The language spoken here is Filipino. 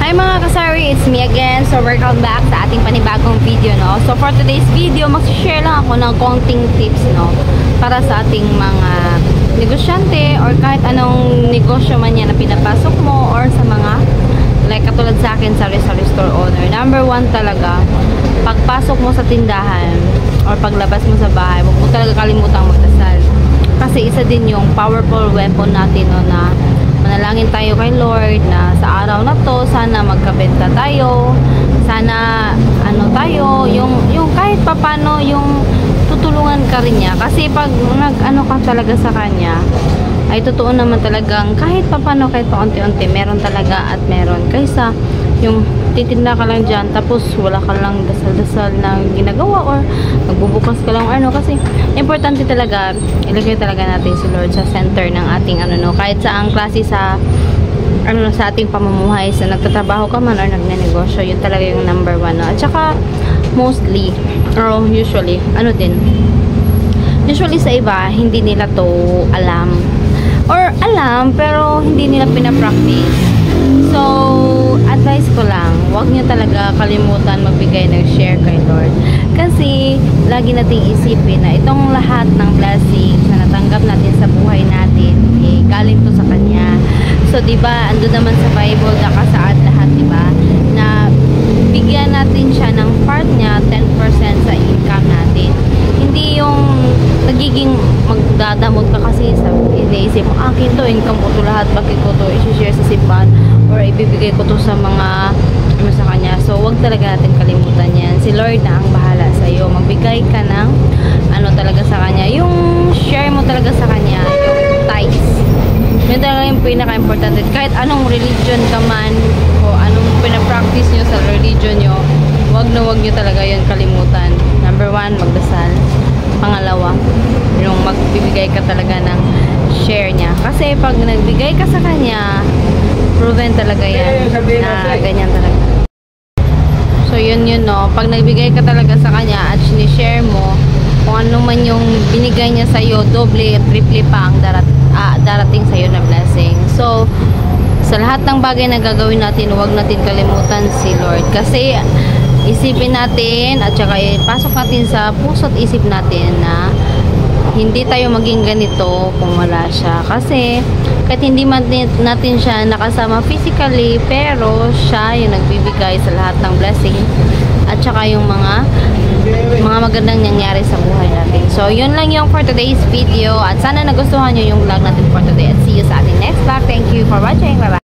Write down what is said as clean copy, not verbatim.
Hi mga kasari, it's me again. So welcome back sa ating panibagong video, no? So for today's video, mag-share lang ako ng konting tips, no? Para sa ating mga negosyante or kahit anong negosyo man yan na pinapasok mo or sa mga like katulad sa akin sa store owner. Number 1 talaga, pagpasok mo sa tindahan or paglabas mo sa bahay, huwag mo talaga kalimutang magdasal. Kasi isa din yung powerful weapon natin, no, na manalangin tayo kay Lord na sa araw na to sana magkabenta tayo, sana ano tayo, yung kahit papano yung tutulungan ka rin niya. Kasi pag nag-ano ka talaga sa kanya, ay totoo naman talagang kahit papano, kahit paunti-unti meron talaga at meron, kaysa yung titinda ka lang dyan tapos wala ka lang dasal-dasal na ginagawa or magbubukas ka lang ano. Kasi importante talaga ilagay talaga natin si Lord sa center ng ating ano, no, kahit sa ang klase sa ano sa ating pamumuhay, sa nagtatrabaho ka man or nagnenegosyo, yun talaga yung number 1, no? At saka mostly or usually ano din, usually sa iba hindi nila to alam or alam pero hindi nila pinapractice. So, advice ko lang, huwag niyo talaga kalimutan magbigay ng share kay Lord. Kasi, lagi nating isipin na itong lahat ng blessings na natanggap natin sa buhay natin, eh, galing to sa Kanya. So, diba, ando naman sa Bible, nakasaad lahat, diba, na bigyan natin siya ng part niya, 10% sa income natin. Hindi yung nagiging magdadamot ka kasi sa iniisip mo, akin to, income ko to lahat, bakit ko to i-share sa simbahan or ibibigay ko to sa mga ano sa Kanya. So wag talaga natin kalimutan yan. Si Lord na ang bahala sa iyo. Magbigay ka ng ano talaga sa Kanya, yung share mo talaga sa Kanya, yung tithes. Yun talaga yung pinaka-importante. Kahit anong religion ka man o anong pinapractice nyo sa religion nyo, wag nyo talaga yun kalimutan. Number 1, magdasal. Pangalawa, yung magbibigay ka talaga ng share niya. Kasi pag nagbigay ka sa Kanya, proven talaga yan na ganyan talaga. So yun, no, pag nagbigay ka talaga sa Kanya at sinishare mo kung ano man yung binigay niya sa'yo, doble, triple pa ang darating sa'yo na blessing. So sa lahat ng bagay na gagawin natin, huwag natin kalimutan si Lord. Kasi isipin natin at saka ipasok natin sa puso't isip natin na hindi tayo maging ganito kung wala siya. Kasi kahit hindi man natin siya nakasama physically, pero siya yung nagbibigay sa lahat ng blessing at saka yung mga magandang nangyari sa buhay natin. So yun lang yung for today's video at sana nagustuhan nyo yung vlog natin for today at see you sa ating next vlog. Thank you for watching. Bye bye.